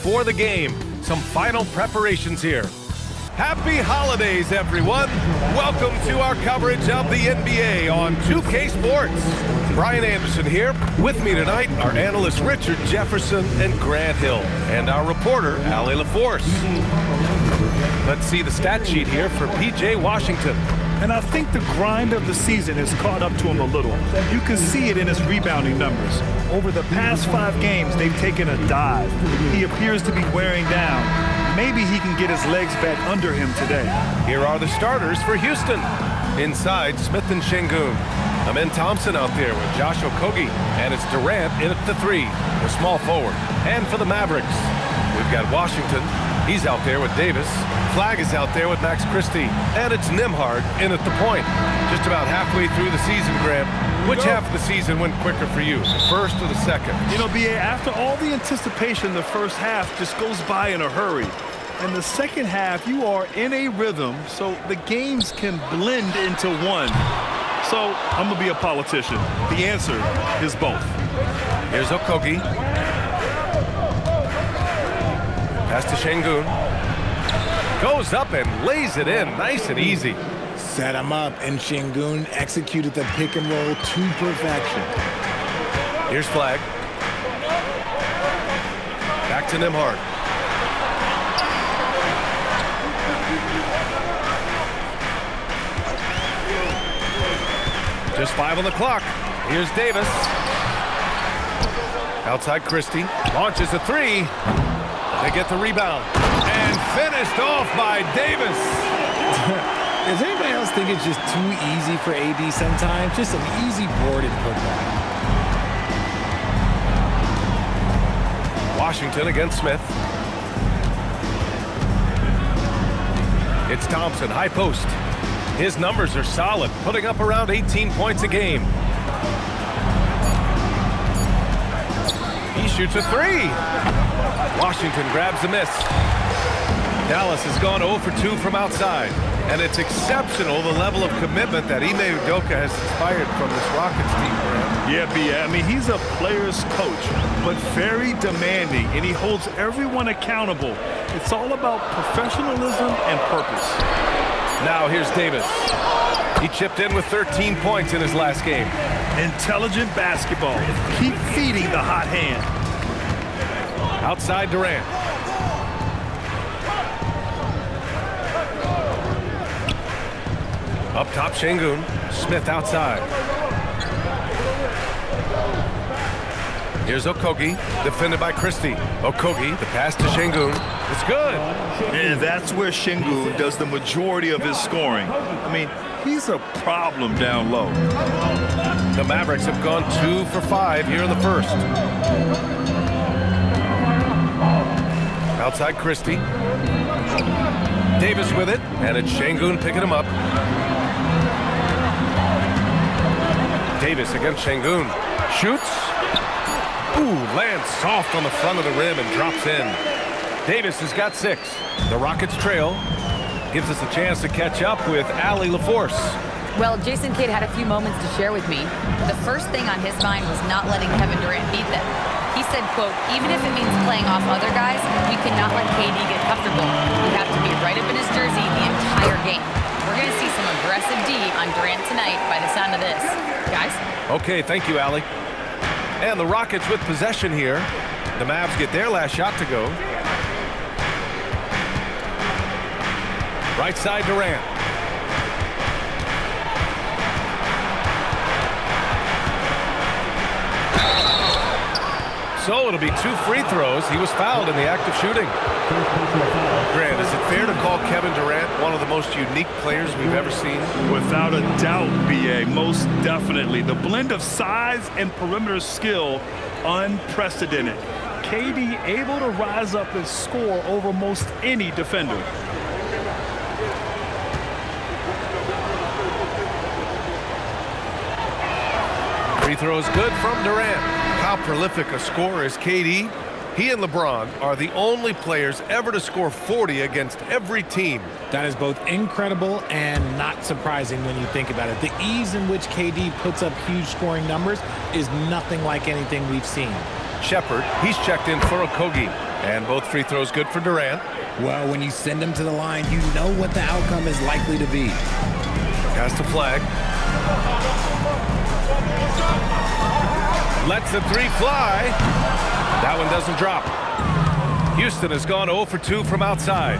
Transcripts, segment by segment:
before the game. Some final preparations here. Happy holidays, everyone. Welcome to our coverage of the NBA on 2K Sports. Brian Anderson here. With me tonight, our analysts Richard Jefferson and Grant Hill, and our reporter, Allie LaForce. Let's see the stat sheet here for P.J. Washington. And I think the grind of the season has caught up to him a little. You can see it in his rebounding numbers. Over the past 5 games, they've taken a dive. He appears to be wearing down. Maybe he can get his legs back under him today. Here are the starters for Houston. Inside, Smith and Şengün. Amen Thompson out there with Josh Okogie. And it's Durant in at the 3, the small forward. And for the Mavericks, we've got Washington. He's out there with Davis. Flagg is out there with Max Christie. And it's Nembhard in at the point. Just about halfway through the season, Graham. Which half of the season went quicker for you, the first or the second? You know, B.A., after all the anticipation, the first half just goes by in a hurry. And the second half, you are in a rhythm, so the games can blend into one. So I'm going to be a politician. The answer is both. Here's Okogie. Pass to Şengün. Goes up and lays it in, nice and easy. Set him up, and Şengün executed the pick and roll to perfection. Here's Flagg. Back to Nembhard. Just 5 on the clock. Here's Davis. Outside Christie. Launches a 3. They get the rebound. And finished off by Davis. Does anybody else think it's just too easy for AD sometimes? Just an easy board and putback. Washington against Smith. It's Thompson, high post. His numbers are solid, putting up around 18 points a game. He shoots a 3. Washington grabs the miss. Dallas has gone 0 for 2 from outside. And it's exceptional, the level of commitment that Ime Udoka has inspired from this Rockets team. Yeah, B.A., I mean, he's a player's coach, but very demanding, and he holds everyone accountable. It's all about professionalism and purpose. Now here's Davis. He chipped in with 13 points in his last game. Intelligent basketball. Keep feeding the hot hand. Outside Durant. Up top, Şengün. Smith outside. Here's Okogie, defended by Christie. Okogie, the pass to Şengün. It's good. And that's where Şengün does the majority of his scoring. I mean, he's a problem down low. The Mavericks have gone 2 for 5 here in the first. Outside Christie. Davis with it, and it's Şengün picking him up. Davis against Şengün. Shoots. Ooh, lands soft on the front of the rim and drops in. Davis has got 6. The Rockets trail. Gives us a chance to catch up with Allie LaForce. Well, Jason Kidd had a few moments to share with me. The first thing on his mind was not letting Kevin Durant beat them. He said, quote, even if it means playing off other guys, we cannot let KD get comfortable. We have to be right up in his jersey the entire game. We're going to see some aggressive D on Durant tonight by the sound of this. Guys? Okay, thank you, Allie. And the Rockets with possession here. The Mavs get their last shot to go. Right side Durant. So it'll be 2 free throws. He was fouled in the act of shooting. Grant, is it fair to call Kevin Durant one of the most unique players we've ever seen? Without a doubt, B.A., most definitely. The blend of size and perimeter skill, unprecedented. KD able to rise up and score over most any defender. Free throw is good from Durant. How prolific a scorer is KD? He and LeBron are the only players ever to score 40 against every team. That is both incredible and not surprising when you think about it. The ease in which KD puts up huge scoring numbers is nothing like anything we've seen. Shepard, he's checked in for Okogie. And both free throws good for Durant. Well, when you send him to the line, you know what the outcome is likely to be. Pass to Flag. Lets the three fly. That one doesn't drop. Houston has gone 0 for 2 from outside.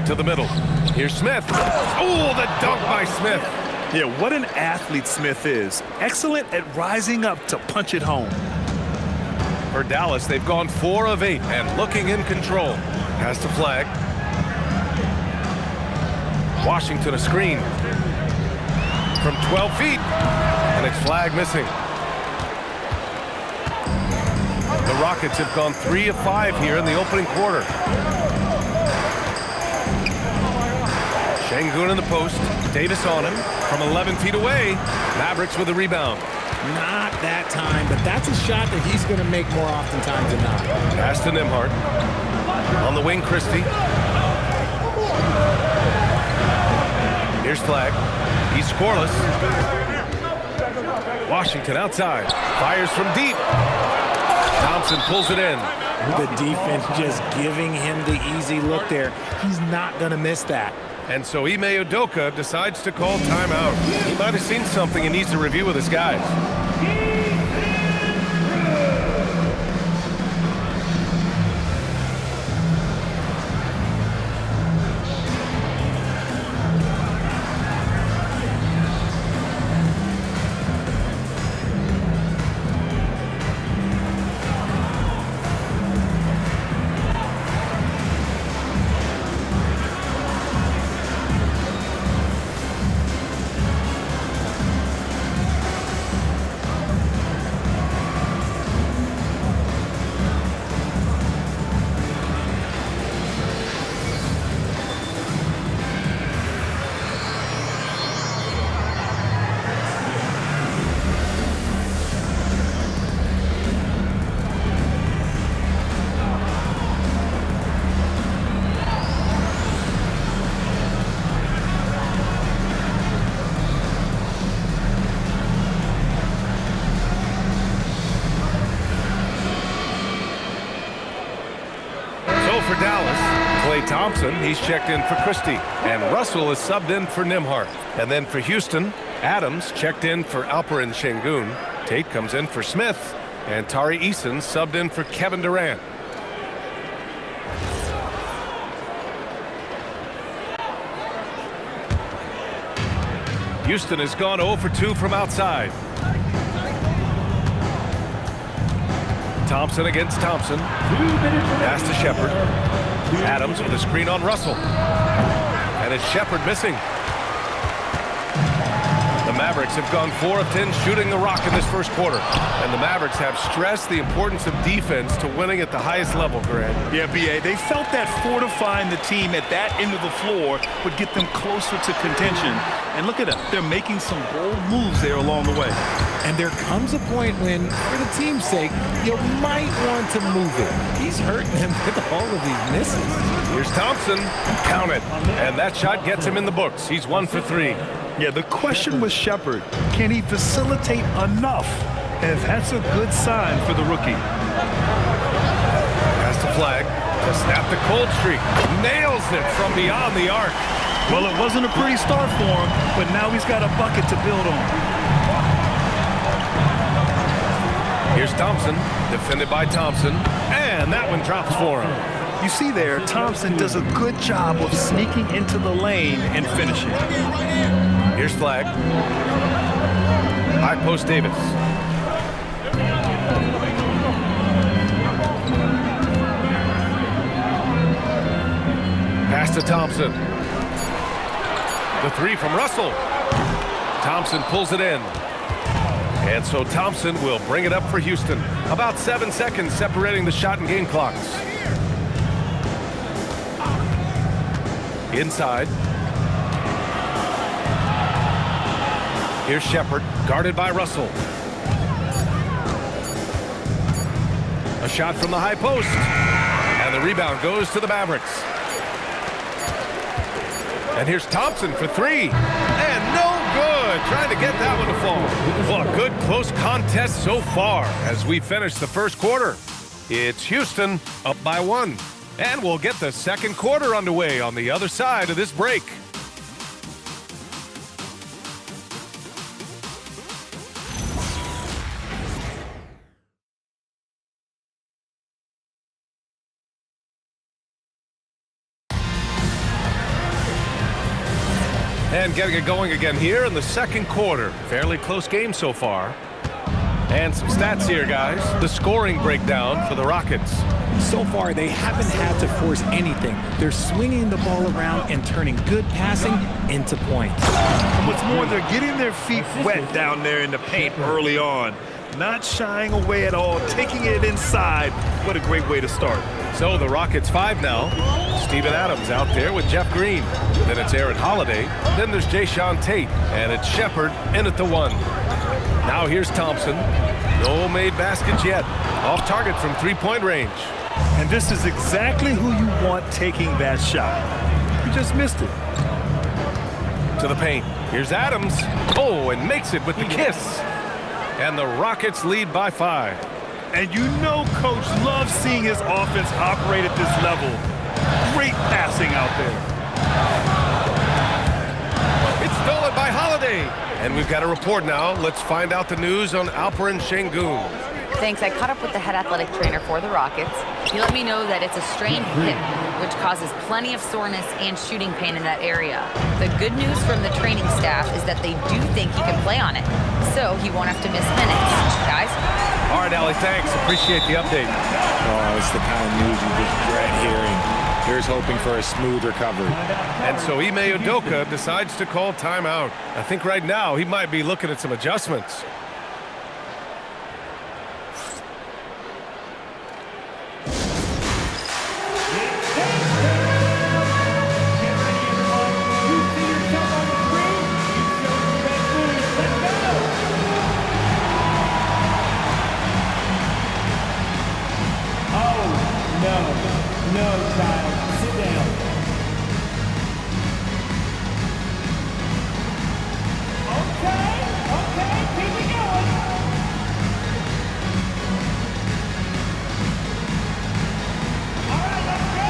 To the middle. Here's Smith. Oh, the dunk by Smith. Yeah, what an athlete Smith is. Excellent at rising up to punch it home. For Dallas, they've gone 4 of 8 and looking in control. Pass to Flag. Washington a screen. From 12 feet. And it's Flag missing. The Rockets have gone 3 of 5 here in the opening quarter. Şengün in the post. Davis on him from 11 feet away. Mavericks with a rebound. Not that time, but that's a shot that he's going to make more oftentimes than not. Pass to Nembhard. On the wing, Christie. Here's Flag. He's scoreless. Washington outside. Fires from deep. Thompson pulls it in. The defense just giving him the easy look there. He's not going to miss that. And so Ime Udoka decides to call timeout. He might have seen something he needs to review with his guys. For Dallas, Klay Thompson, he's checked in for Christie. And Russell is subbed in for Nembhard. And then for Houston, Adams checked in for Alperen Şengün. Tate comes in for Smith. And Tari Eason subbed in for Kevin Durant. Houston has gone 0 for 2 from outside. Thompson against Thompson. Pass to Shepherd. Adams with a screen on Russell. And it's Shepherd missing. The Mavericks have gone 4 of 10 shooting the rock in this first quarter. And the Mavericks have stressed the importance of defense to winning at the highest level, Grant. Yeah, B.A., they felt that fortifying the team at that end of the floor would get them closer to contention. And look at them. They're making some bold moves there along the way. And there comes a point when, for the team's sake, you might want to move it. He's hurting them with all of these misses. Here's Thompson. Count it. And that shot gets him in the books. He's 1 for 3. Yeah, the question was Shepherd. Can he facilitate enough? And that's a good sign for the rookie. Pass to Flag to snap the cold streak. Nails it from beyond the arc. Well, it wasn't a pretty start for him, but now he's got a bucket to build on. Here's Thompson, defended by Thompson, and that one drops for him. You see there, Thompson does a good job of sneaking into the lane and finishing. Here's Flag. High post Davis. Pass to Thompson. The three from Russell. Thompson pulls it in. And so Thompson will bring it up for Houston. About 7 seconds separating the shot and game clocks. Inside. Here's Shepherd, guarded by Russell. A shot from the high post. And the rebound goes to the Mavericks. And here's Thompson for 3. And no good. Trying to get that one to fall. Well, a good close contest so far as we finish the first quarter. It's Houston up by 1. And we'll get the second quarter underway on the other side of this break. And getting it going again here in the second quarter. Fairly close game so far. And some stats here, guys. The scoring breakdown for the Rockets. So far, they haven't had to force anything. They're swinging the ball around and turning good passing into points. What's more, they're getting their feet wet down there in the paint early on. Not shying away at all, taking it inside. What a great way to start. So the Rockets 5 now. Steven Adams out there with Jeff Green. Then it's Aaron Holiday. Then there's Jayshawn Tate. And it's Shepard in at the 1. Now here's Thompson. No made baskets yet. Off target from three-point range. And this is exactly who you want taking that shot. You just missed it. To the paint. Here's Adams. Oh, and makes it with the kiss. And the Rockets lead by 5. And you know Coach loves seeing his offense operate at this level. Great passing out there. It's stolen by Holiday. And we've got a report now. Let's find out the news on Alperen Sengun. Thanks. I caught up with the head athletic trainer for the Rockets. He let me know that it's a strained hip, which causes plenty of soreness and shooting pain in that area. The good news from the training staff is that they do think he can play on it, so he won't have to miss minutes. Guys? All right, Allie, thanks. Appreciate the update. Oh, it's the kind of news you just dread hearing. Here's hoping for a smooth recovery. And so Ime Udoka decides to call timeout. I think right now he might be looking at some adjustments. No, child. Sit down. Okay, keep it going. All right, let's go.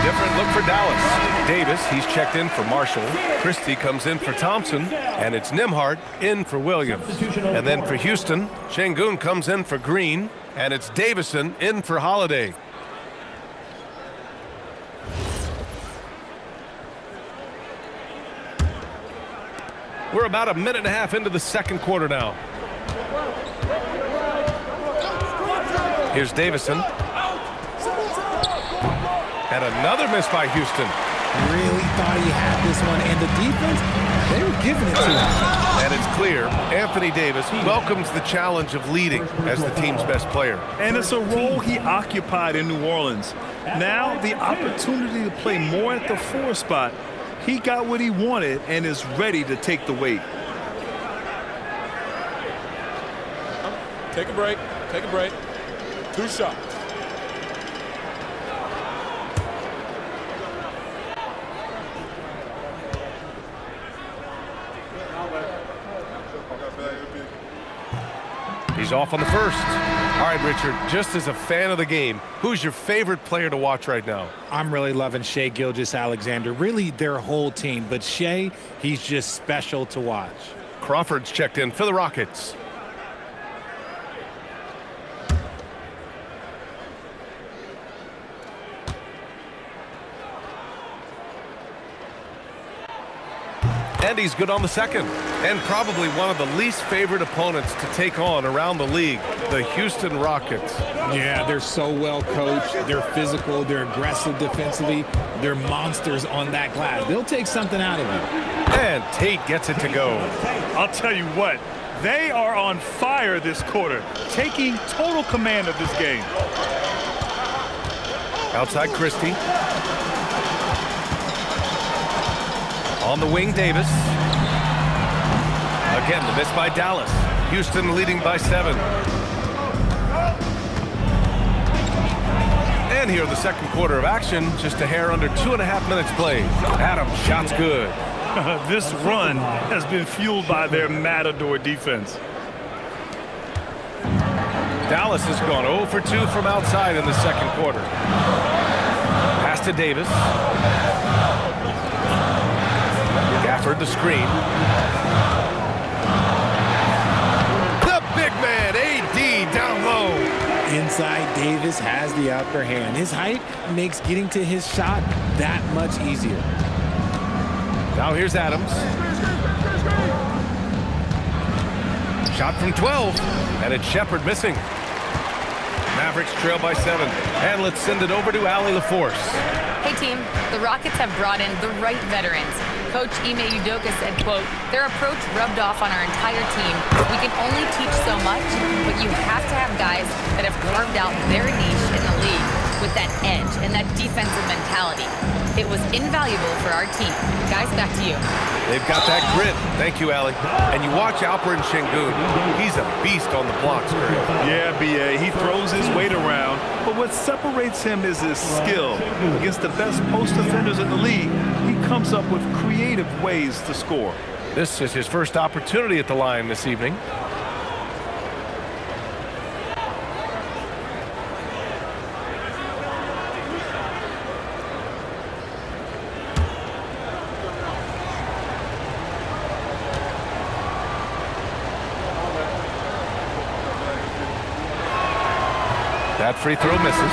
Different look for Dallas. Davis, he's checked in for Marshall. Christie comes in for Thompson. And it's Nembhard in for Williams. And then for Houston, Sengun comes in for Green. And it's Davison in for Holiday. We're about a minute and a half into the second quarter now. Here's Davison. And another miss by Houston. Really thought he had this one, and the defense, they were giving it to him. And it's clear Anthony Davis welcomes the challenge of leading as the team's best player. And it's a role he occupied in New Orleans. Now the opportunity to play more at the 4 spot. He got what he wanted and is ready to take the weight. Take a break. Take a break. 2 shots. He's off on the first. All right, Richard, just as a fan of the game, who's your favorite player to watch right now? I'm really loving Shai Gilgeous-Alexander, really their whole team. But Shai, he's just special to watch. Crawford's checked in for the Rockets. And he's good on the second. And probably one of the least favorite opponents to take on around the league, the Houston Rockets. Yeah, they're so well coached. They're physical. They're aggressive defensively. They're monsters on that glass. They'll take something out of you. And Tate gets it to go. I'll tell you what, they are on fire this quarter, taking total command of this game. Outside Christie. On the wing, Davis. Again, the miss by Dallas. Houston leading by 7. And here in the second quarter of action, just a hair under 2.5 minutes played. Adams, shot's good. This run has been fueled by their Matador defense. Dallas has gone 0 for 2 from outside in the second quarter. Pass to Davis. Gafford the screen. The big man, AD, down low. Inside, Davis has the upper hand. His height makes getting to his shot that much easier. Now here's Adams. Shot from 12, and it's Shepard missing. Mavericks trail by 7, and let's send it over to Allie LaForce. Hey team, the Rockets have brought in the right veterans. Coach Ime Udoka said, quote, their approach rubbed off on our entire team. We can only teach so much, but you have to have guys that have carved out their niche in the league with that edge and that defensive mentality. It was invaluable for our team. Guys, back to you. They've got that grit. Thank you, Allie. And you watch Alperen Sengun. He's a beast on the blocks, Curry. Yeah, B.A., he throws his weight around, but what separates him is his skill. Against the best post defenders in the league, he comes up with creative ways to score. This is his first opportunity at the line this evening. That free throw misses.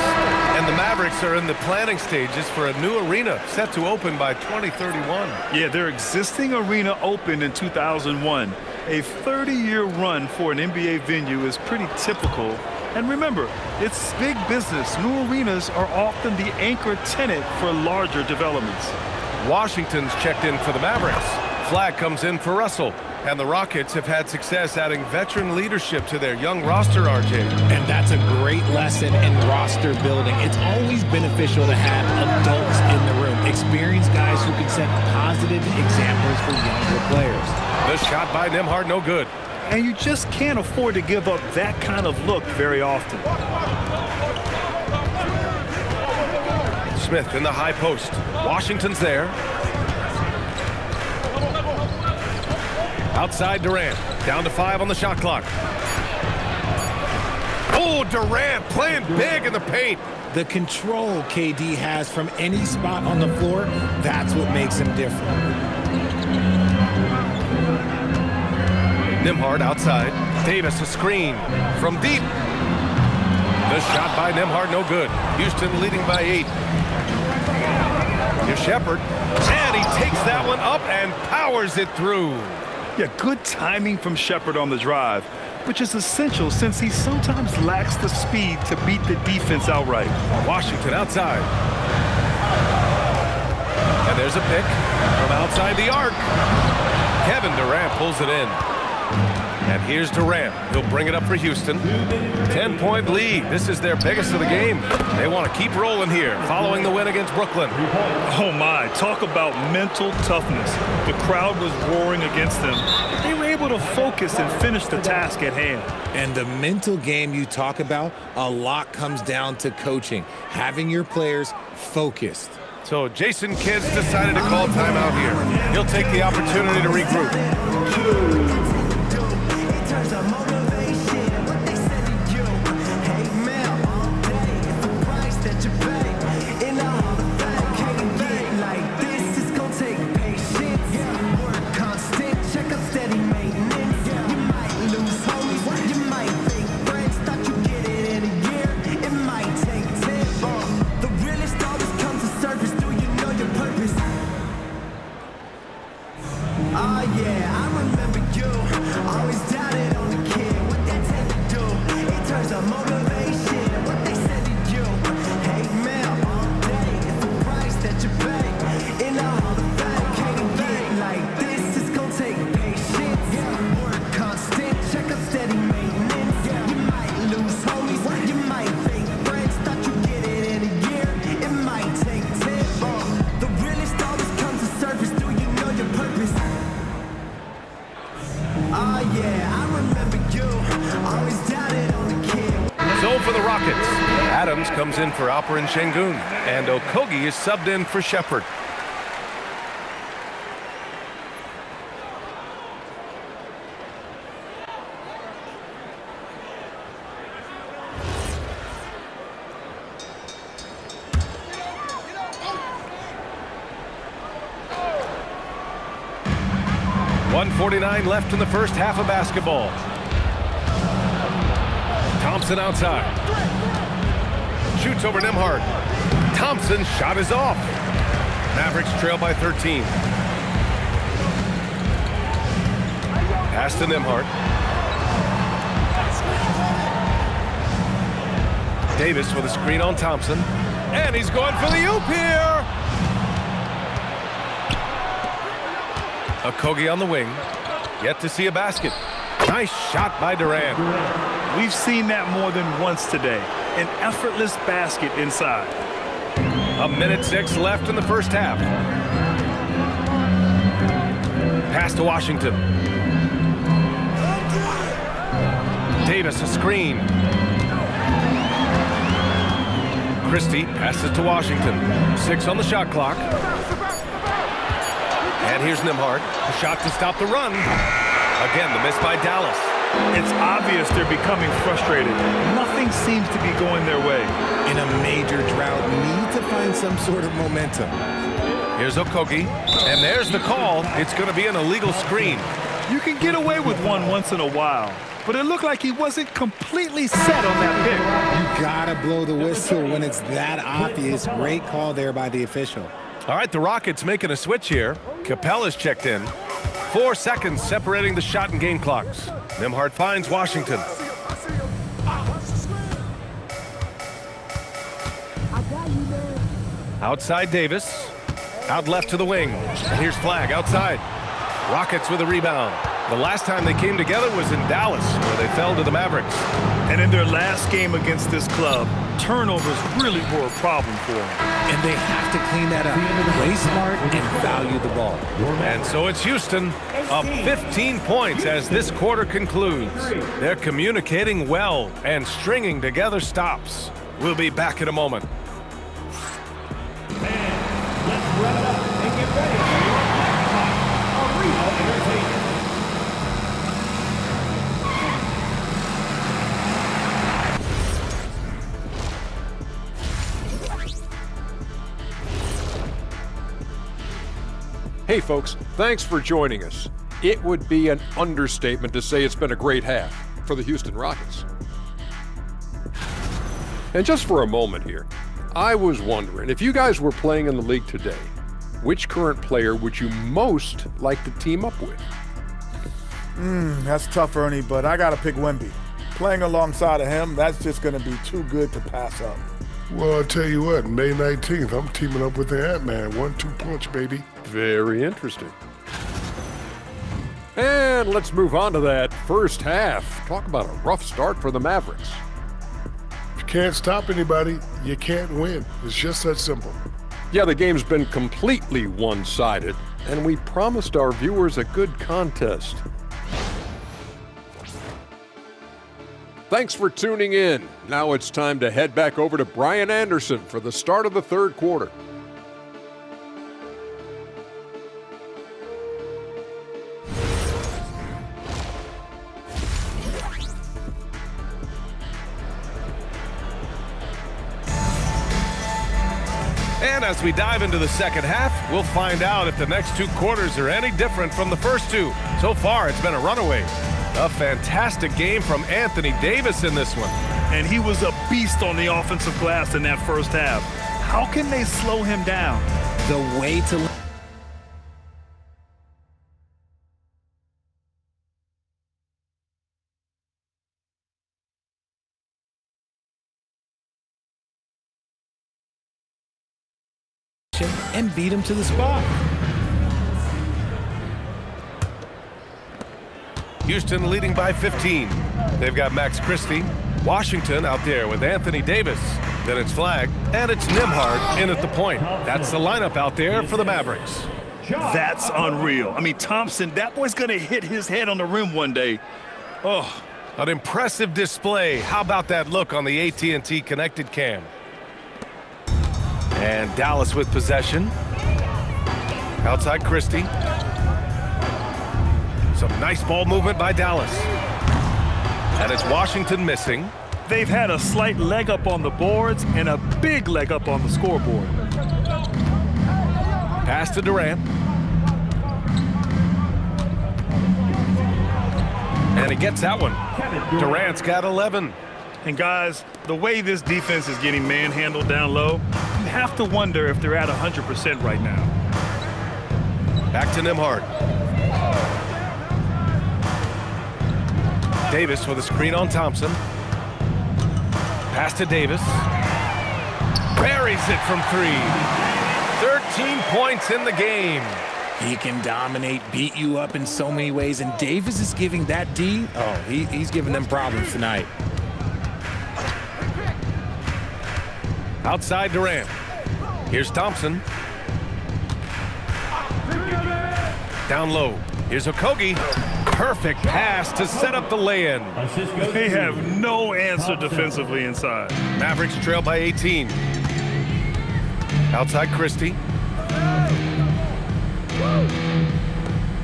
And the Mavericks are in the planning stages for a new arena set to open by 2031. Yeah, their existing arena opened in 2001. A 30-year run for an NBA venue is pretty typical. And remember, it's big business. New arenas are often the anchor tenant for larger developments. Washington's checked in for the Mavericks. Flag comes in for Russell. And the Rockets have had success adding veteran leadership to their young roster, RJ. And that's a great lesson in roster building. It's always beneficial to have adults in the room, experienced guys who can set positive examples for younger players. The shot by Nembhard, no good. And you just can't afford to give up that kind of look very often. Smith in the high post. Washington's there. Outside Durant, down to 5 on the shot clock. Oh, Durant playing big in the paint. The control KD has from any spot on the floor, that's what makes him different. Nembhard outside. Davis a screen from deep. The shot by Nembhard, no good. Houston leading by 8. Here's Shepard, and he takes that one up and powers it through. Yeah, good timing from Shepard on the drive, which is essential since he sometimes lacks the speed to beat the defense outright. Washington outside. And there's a pick from outside the arc. Kevin Durant pulls it in. And here's Durant. He'll bring it up for Houston. 10-point lead. This is their biggest of the game. They want to keep rolling here following the win against Brooklyn. Oh my, talk about mental toughness. The crowd was roaring against them. They were able to focus and finish the task at hand. And the mental game you talk about, a lot comes down to coaching, having your players focused. So Jason Kidd's decided to call timeout here. He'll take the opportunity to regroup. Rockets. Adams comes in for Alperen Şengün, and Okogie is subbed in for Shepard. .149 left in the first half of basketball. Thompson outside. Shoots over Nembhard. Thompson's shot is off. Mavericks trail by 13. Pass to Nembhard. Davis with a screen on Thompson. And he's going for the oop here. Okogie on the wing. Yet to see a basket. Nice shot by Durant. We've seen that more than once today. An effortless basket inside. 1:06 left in the first half. Pass to Washington. Davis a screen. Christie passes to Washington. 6 on the shot clock. And here's Nembhard. A shot to stop the run. Again, the miss by Dallas. It's obvious they're becoming frustrated. Nothing seems to be going their way. In a major drought, need to find some sort of momentum. Here's Okogie. And there's the call. It's going to be an illegal screen. You can get away with one once in a while, but it looked like he wasn't completely set on that pick. You gotta blow the whistle when it's that obvious. Great call there by the official. All right, the Rockets making a switch here. Capella's checked in. 4 seconds separating the shot and game clocks. Nembhard finds Washington. Outside Davis. Out left to the wing. And here's Flagg outside. Rockets with a rebound. The last time they came together was in Dallas, where they fell to the Mavericks. And in their last game against this club, turnovers really were a problem for them. And they have to clean that up. Play smart and value the ball. And so it's Houston up 15 points as this quarter concludes. They're communicating well and stringing together stops. We'll be back in a moment. Let's wrap it up and get ready for your Arena Entertainment. Hey folks, thanks for joining us. It would be an understatement to say it's been a great half for the Houston Rockets. And just for a moment here, I was wondering, if you guys were playing in the league today, which current player would you most like to team up with? That's tough, Ernie, but I got to pick Wemby. Playing alongside of him, that's just going to be too good to pass up. Well, I'll tell you what, May 19th, I'm teaming up with the Ant-Man. 1-2 punch, baby. Very interesting. And let's move on to that first half. Talk about a rough start for the Mavericks. If you can't stop anybody, you can't win. It's just that simple. Yeah, the game's been completely one-sided, and we promised our viewers a good contest. Thanks for tuning in. Now it's time to head back over to Brian Anderson for the start of the third quarter. And as we dive into the second half, we'll find out if the next 2 quarters are any different from the first 2. So far, it's been a runaway. A fantastic game from Anthony Davis in this one. And he was a beast on the offensive glass in that first half. How can they slow him down? The way to and beat him to the spot. Houston leading by 15. They've got Max Christie. Washington out there with Anthony Davis. Then it's Flagg, and it's Nembhard in at the point. That's the lineup out there for the Mavericks. That's unreal. I mean, Thompson, that boy's going to hit his head on the rim one day. Oh, An impressive display. How about that look on the AT&T connected cam? And Dallas with possession. Outside Christie. Some nice ball movement by Dallas. And it's Washington missing. They've had a slight leg up on the boards and a big leg up on the scoreboard. Pass to Durant. And he gets that one. Durant's got 11. And guys, the way this defense is getting manhandled down low, you have to wonder if they're at 100% right now. Back to Nembhard. Davis with a screen on Thompson. Pass to Davis. Buries it from 3. 13 points in the game. He can dominate, beat you up in so many ways, and Davis is giving that D. Oh, he's giving them problems tonight. Outside Durant. Here's Thompson. Down low. Here's Okogie. Perfect pass to set up the lay-in. They have no answer defensively inside. Mavericks trail by 18. Outside Christie.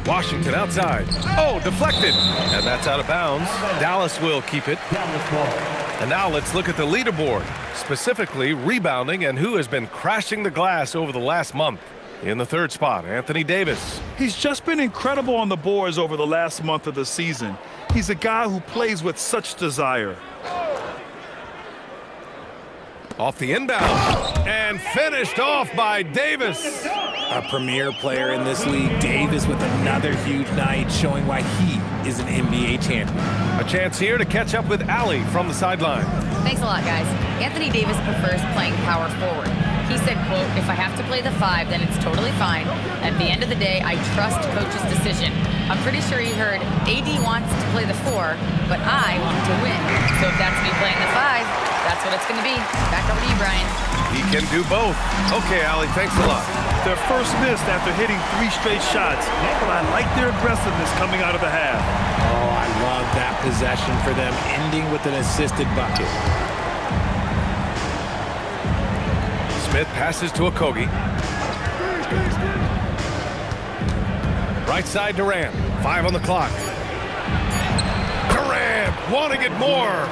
Washington outside. Oh, deflected. And that's out of bounds. Dallas will keep it. And now let's look at the leaderboard, specifically rebounding and who has been crashing the glass over the last month. In the third spot, Anthony Davis. He's just been incredible on the boards over the last month of the season. He's a guy who plays with such desire. Off the inbound and finished off by Davis. A premier player in this league, Davis with another huge night, showing why he is an NBA champion. A chance here to catch up with Allie from the sideline. Thanks a lot, guys. Anthony Davis prefers playing power forward. He said, quote, "If I have to play the 5, then it's totally fine. At the end of the day, I trust coach's decision." I'm pretty sure he heard AD wants to play the 4, but I want to win. So if that's me playing the 5, that's what it's going to be. Back over to you, Brian. He can do both. Okay, Allie, thanks a lot. Their first missed after hitting 3 straight shots, but I like their aggressiveness coming out of the half. Oh, I love that possession for them, ending with an assisted bucket. Smith passes to Okogie. Right side Durant. 5 on the clock. Durant wanting it more.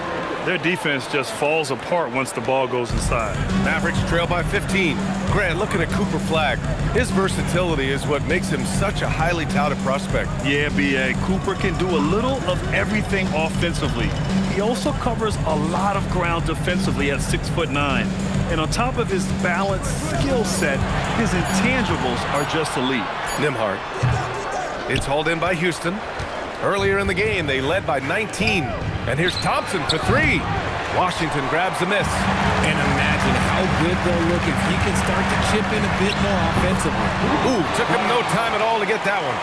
Their defense just falls apart once the ball goes inside. Mavericks trail by 15. Grant, looking at Cooper Flagg. His versatility is what makes him such a highly touted prospect. Yeah, B.A. Cooper can do a little of everything offensively. He also covers a lot of ground defensively at 6'9". And on top of his balanced skill set, his intangibles are just elite. Nembhard. It's hauled in by Houston. Earlier in the game, they led by 19. And here's Thompson for 3. Washington grabs the miss. And imagine how good they'll look if he can start to chip in a bit more offensively. Ooh, took him no time at all to get that one.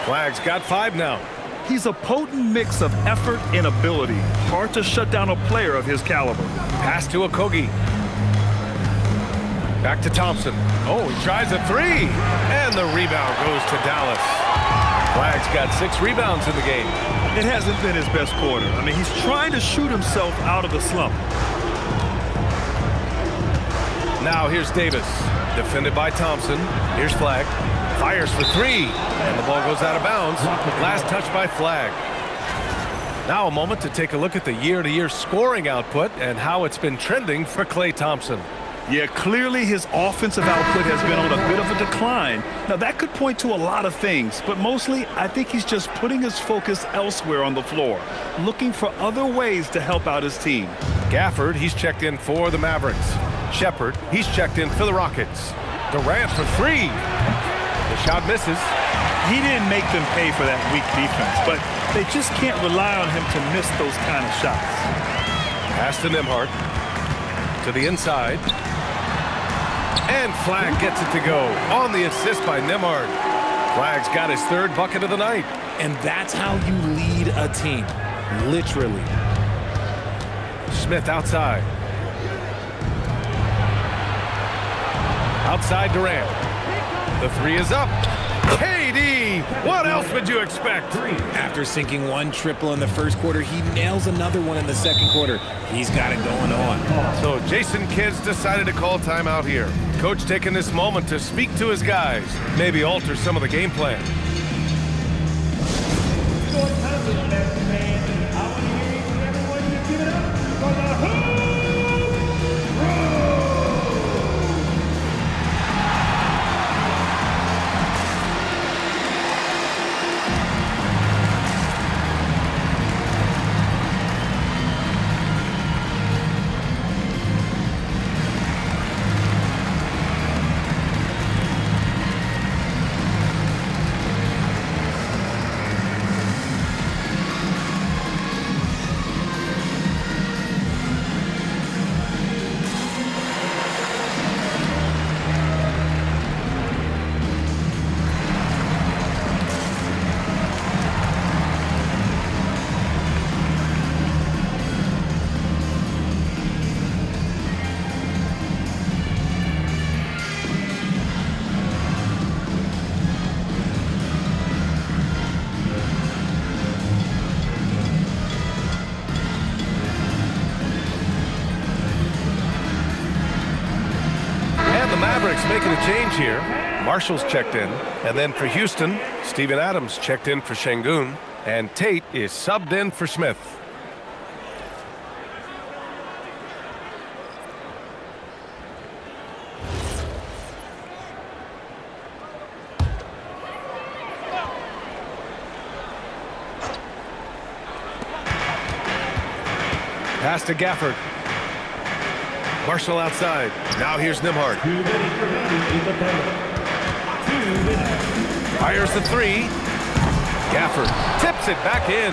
Flagg's got 5 now. He's a potent mix of effort and ability. Hard to shut down a player of his caliber. Pass to Okogie. Back to Thompson. Oh, he tries a 3. And the rebound goes to Dallas. Flagg's got 6 rebounds in the game. It hasn't been his best quarter. I mean, he's trying to shoot himself out of the slump. Now here's Davis. Defended by Thompson. Here's Flagg. Fires for 3. And the ball goes out of bounds. Last touch by Flagg. Now a moment to take a look at the year-to-year scoring output and how it's been trending for Klay Thompson. Yeah, clearly his offensive output has been on a bit of a decline. Now, that could point to a lot of things, but mostly I think he's just putting his focus elsewhere on the floor, looking for other ways to help out his team. Gafford, he's checked in for the Mavericks. Shepard, he's checked in for the Rockets. Durant for 3. The shot misses. He didn't make them pay for that weak defense, but they just can't rely on him to miss those kind of shots. Pass to Nembhard. To the inside. And Flagg gets it to go on the assist by Nembhard. Flagg's got his 3rd bucket of the night. And that's how you lead a team, literally. Smith outside. Outside Durant. The 3 is up. KD three. What else would you expect? After sinking one triple in the first quarter, he nails another one in the second quarter. He's got it going on. So Jason Kidd's decided to call timeout here. Coach taking this moment to speak to his guys, maybe alter some of the game plan. Mavericks making a change here. Marshall's checked in. And then for Houston, Steven Adams checked in for Şengün. And Tate is subbed in for Smith. Pass to Gafford. Marshall outside. Now here's Nembhard. 2 minutes remaining in the penalty. 2 minutes. Fires the three. Gafford tips it back in.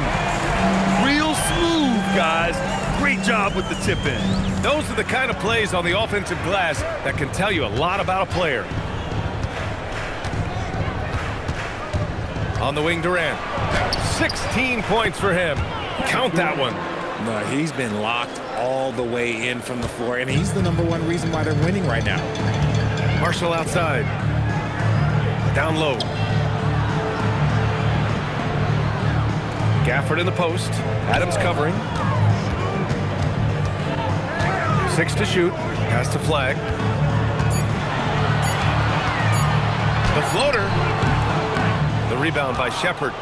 Real smooth, guys. Great job with the tip in. Those are the kind of plays on the offensive glass that can tell you a lot about a player. On the wing, Durant. 16 points for him. Count that one. No, he's been locked all the way in from the floor, and he's the #1 reason why they're winning right now. Marshall outside. Down low. Gafford in the post. Adams covering. 6 to shoot. Pass to Flag. The floater. The rebound by Shepherd.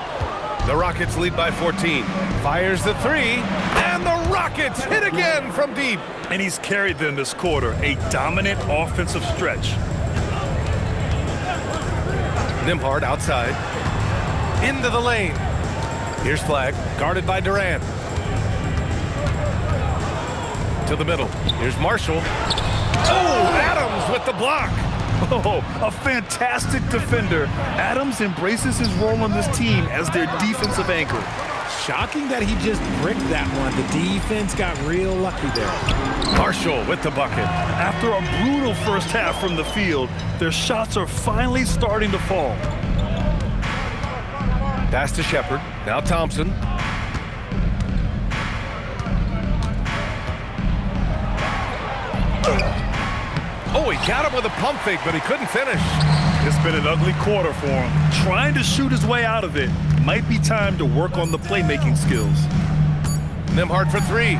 The Rockets lead by 14. Fires the three. And the Rockets hit again from deep. And he's carried them this quarter. A dominant offensive stretch. Nembhard outside. Into the lane. Here's Flag. Guarded by Durant. To the middle. Here's Marshall. Oh, Adams with the block. Oh, a fantastic defender. Adams embraces his role on this team as their defensive anchor. Shocking that he just bricked that one. The defense got real lucky there. Marshall with the bucket. After a brutal first half from the field, their shots are finally starting to fall. Pass to Shepherd. Now Thompson. Oh, he got him with a pump fake, but he couldn't finish. It's been an ugly quarter for him. Trying to shoot his way out of it. Might be time to work on the playmaking skills. Nembhard for three.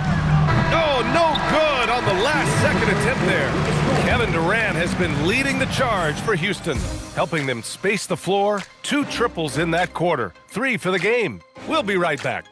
Oh, no good on the last second attempt there. Kevin Durant has been leading the charge for Houston, helping them space the floor. 2 triples in that quarter. 3 for the game. We'll be right back.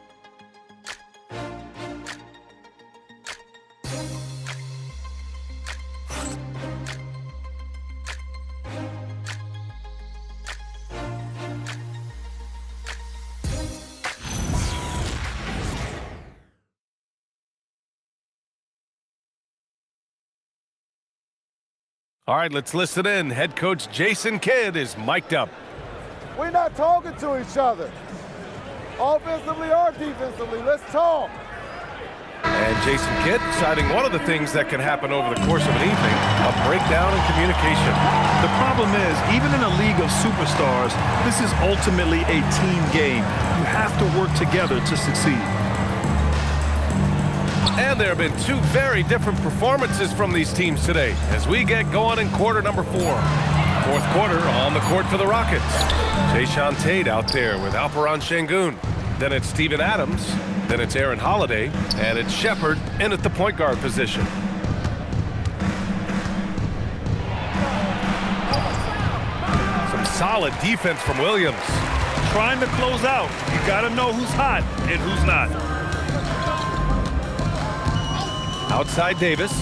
All right, let's listen in. Head coach Jason Kidd is mic'd up. We're not talking to each other. Offensively or defensively, let's talk. And Jason Kidd citing one of the things that can happen over the course of an evening, a breakdown in communication. The problem is, even in a league of superstars, this is ultimately a team game. You have to work together to succeed. And there have been 2 very different performances from these teams today as we get going in quarter number 4. Fourth quarter on the court for the Rockets. Jayshawn Tate out there with Alperon Şengün. Then it's Steven Adams. Then it's Aaron Holiday. And it's Shepherd in at the point guard position. Some solid defense from Williams. Trying to close out. You got to know who's hot and who's not. Outside Davis.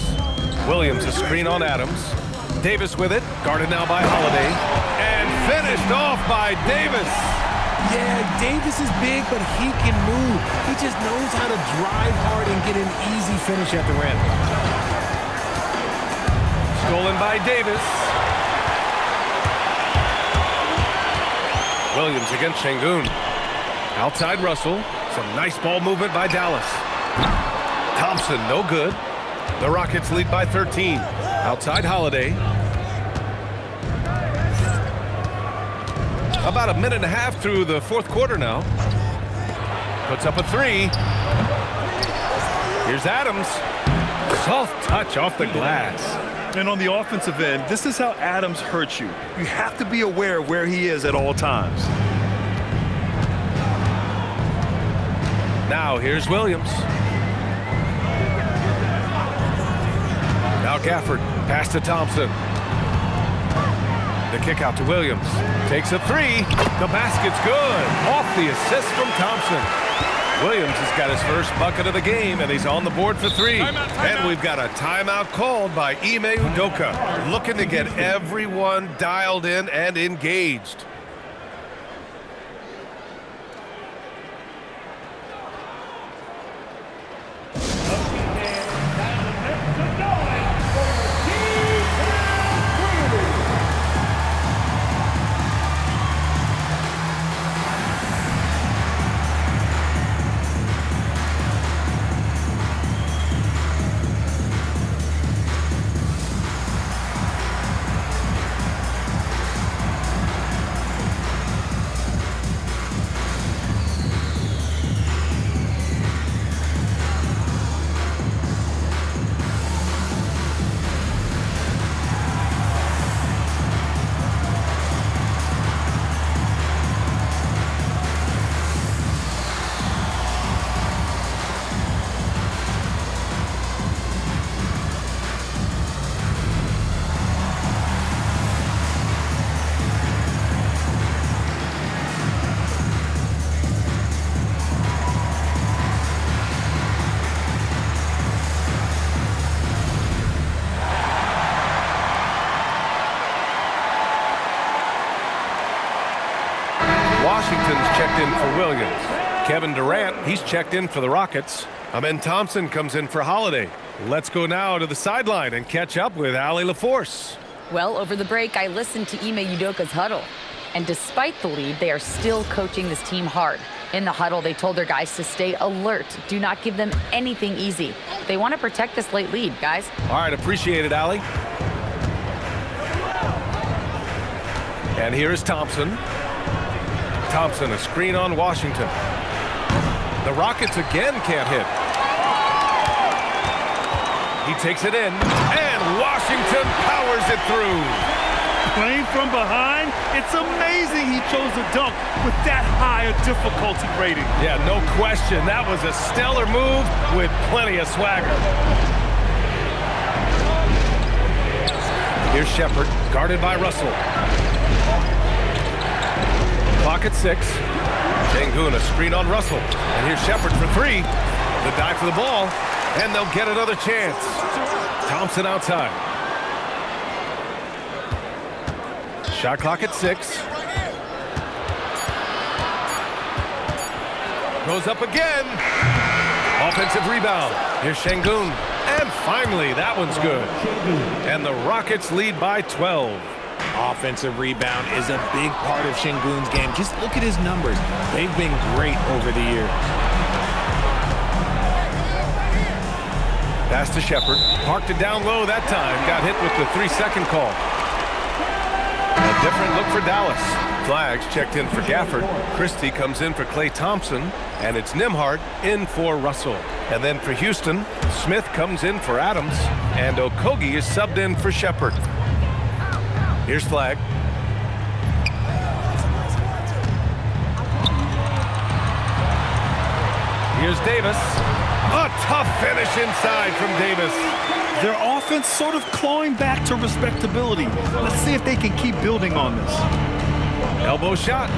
Williams a screen on Adams. Davis with it, guarded now by Holiday, and finished off by Davis. Yeah, Davis is big, but he can move. He just knows how to drive hard and get an easy finish at the rim. Stolen by Davis. Williams against Şengün. Outside Russell. Some nice ball movement by Dallas. Thompson, no good. The Rockets lead by 13. Outside Holiday. About a minute and a half through the fourth quarter now. Puts up a three. Here's Adams. Soft touch off the glass. And on the offensive end, this is how Adams hurts you. You have to be aware of where he is at all times. Now here's Williams. Now Gafford, pass to Thompson. The kick out to Williams. Takes a three. The basket's good. Off the assist from Thompson. Williams has got his first bucket of the game, and he's on the board for three. And we've got a timeout called by Ime Udoka, looking to get everyone dialed in and engaged. Washington's checked in for Williams. Kevin Durant, he's checked in for the Rockets. Amen Thompson comes in for Holiday. Let's go now to the sideline and catch up with Allie LaForce. Well, over the break, I listened to Ime Udoka's huddle. And despite the lead, they are still coaching this team hard. In the huddle, they told their guys to stay alert. Do not give them anything easy. They want to protect this late lead, guys. All right, appreciate it, Allie. And here is Thompson. Thompson, a screen on Washington. The Rockets again can't hit. He takes it in, and Washington powers it through. Playing from behind, it's amazing he chose a dunk with that high a difficulty rating. Yeah, no question. That was a stellar move with plenty of swagger. Here's Shepherd, guarded by Russell. Clock at 6. Şengün, a screen on Russell. And here's Shepherd for three. The dive for the ball, and they'll get another chance. Thompson outside. Shot clock at 6. Goes up again. Offensive rebound. Here's Şengün. And finally, that one's good. And the Rockets lead by 12. Offensive rebound is a big part of Şengün's game. Just look at his numbers. They've been great over the years. Pass to Shepherd. Parked it down low that time. Got hit with the 3-second call. A different look for Dallas. Flags checked in for Gafford. Christie comes in for Klay Thompson. And it's Nembhard in for Russell. And then for Houston, Smith comes in for Adams. And Okogie is subbed in for Shepherd. Here's Flag. Here's Davis. A tough finish inside from Davis. Their offense sort of clawing back to respectability. Let's see if they can keep building on this. Elbow shot.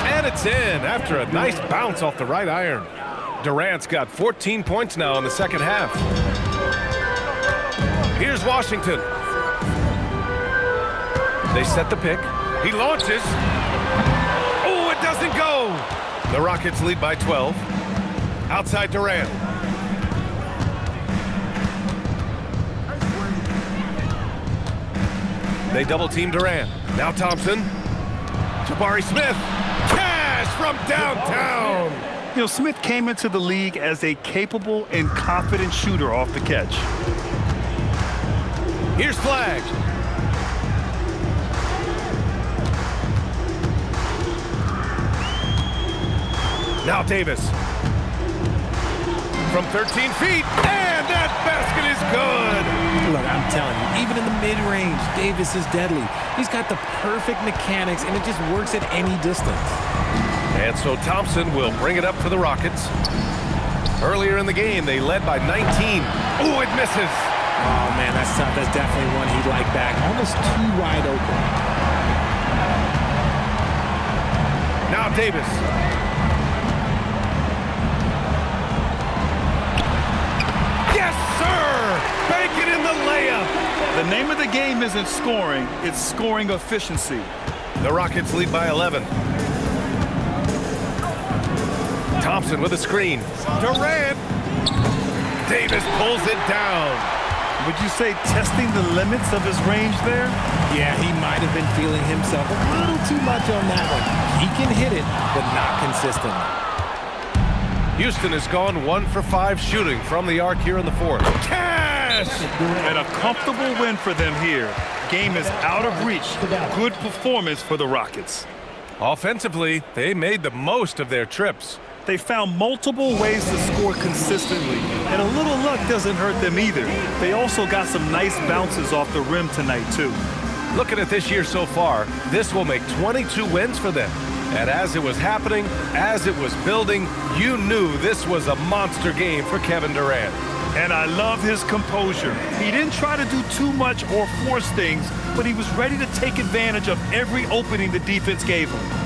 And it's in after a nice bounce off the right iron. Durant's got 14 points now in the second half. Here's Washington. They set the pick. He launches. Oh, it doesn't go. The Rockets lead by 12. Outside Durant. They double team Durant. Now Thompson. Jabari Smith. Cash from downtown. You know, Smith came into the league as a capable and confident shooter off the catch. Here's Flag. Now Davis. From 13 feet, and that basket is good. Look, I'm telling you, even in the mid-range, Davis is deadly. He's got the perfect mechanics, and it just works at any distance. And so Thompson will bring it up for the Rockets. Earlier in the game, they led by 19. Oh, it misses. Oh, man, that's tough. That's definitely one he'd like back. Almost too wide open. Now Davis. Yes, sir! Bank it in the layup. The name of the game isn't scoring, it's scoring efficiency. The Rockets lead by 11. Thompson with a screen. Durant. Davis pulls it down. Would you say testing the limits of his range there? Yeah, he might have been feeling himself a little too much on that one. He can hit it, but not consistently. Houston has gone 1 for 5 shooting from the arc here in the fourth. Cash! And a comfortable win for them here. Game is out of reach. Good performance for the Rockets. Offensively, they made the most of their trips. They found multiple ways to score consistently, and a little luck doesn't hurt them either. They also got some nice bounces off the rim tonight, too. Looking at this year so far, this will make 22 wins for them. And as it was happening, as it was building, you knew this was a monster game for Kevin Durant. And I love his composure. He didn't try to do too much or force things, but he was ready to take advantage of every opening the defense gave him.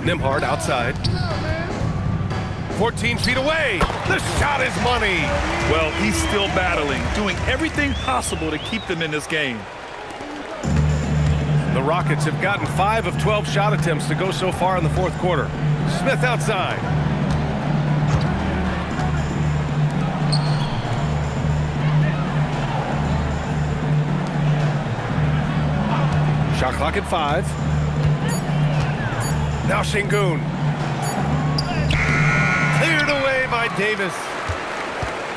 Nembhard outside. 14 feet away. The shot is money. Well, he's still battling, doing everything possible to keep them in this game. The Rockets have gotten 5 of 12 shot attempts to go so far in the fourth quarter. Smith outside. Shot clock at 5. Now Şengün. Cleared away by Davis.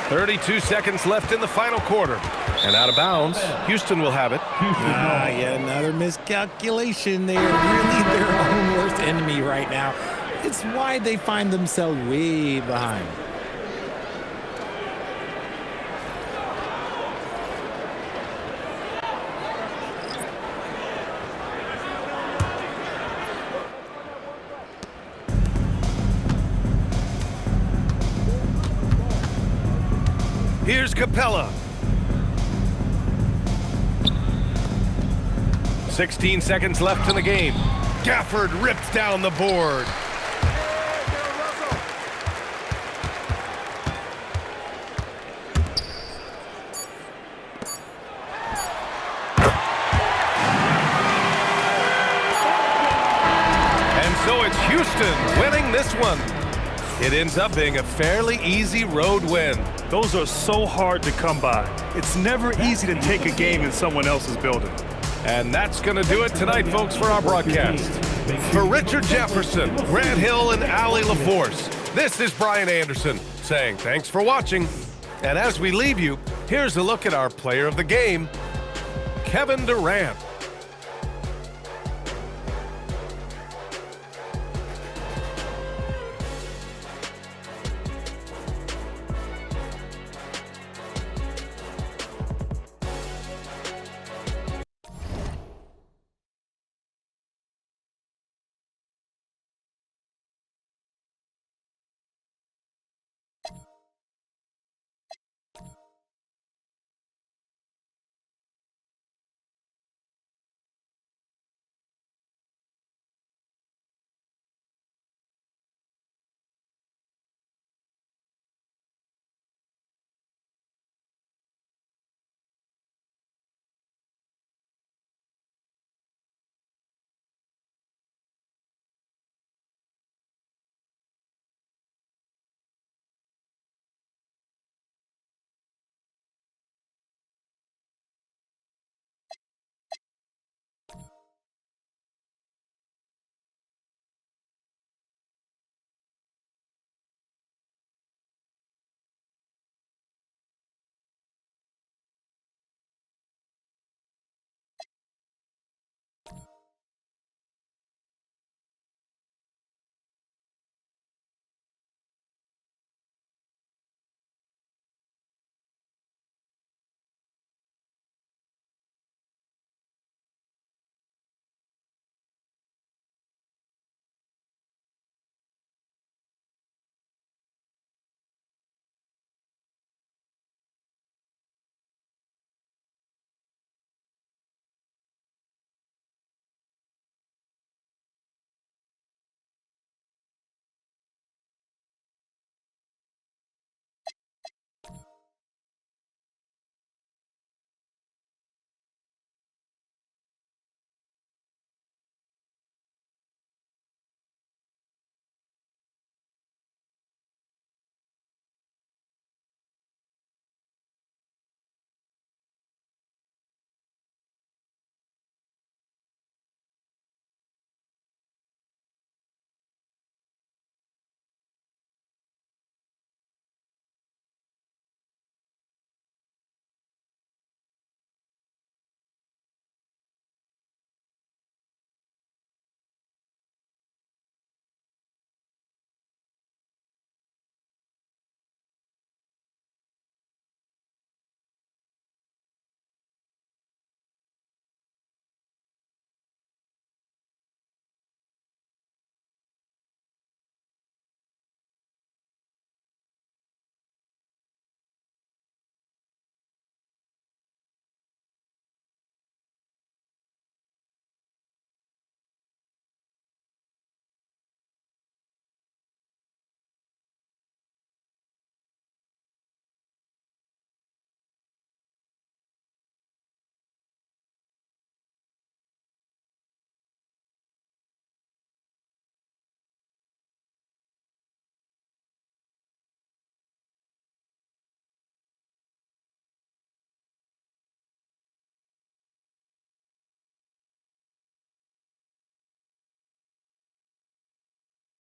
32 seconds left in the final quarter. And out of bounds, Houston will have it. Yeah, another miscalculation. They are really their own worst enemy right now. It's why they find themselves way behind. Capella. 16 seconds left in the game. Gafford rips down the board. And so it's Houston winning this one. It ends up being a fairly easy road win. Those are so hard to come by. It's never easy to take a game in someone else's building. And that's going to do it tonight, folks, for our broadcast. For Richard Jefferson, Grant Hill, and Allie LaForce, this is Brian Anderson saying thanks for watching. And as we leave you, here's a look at our player of the game, Kevin Durant.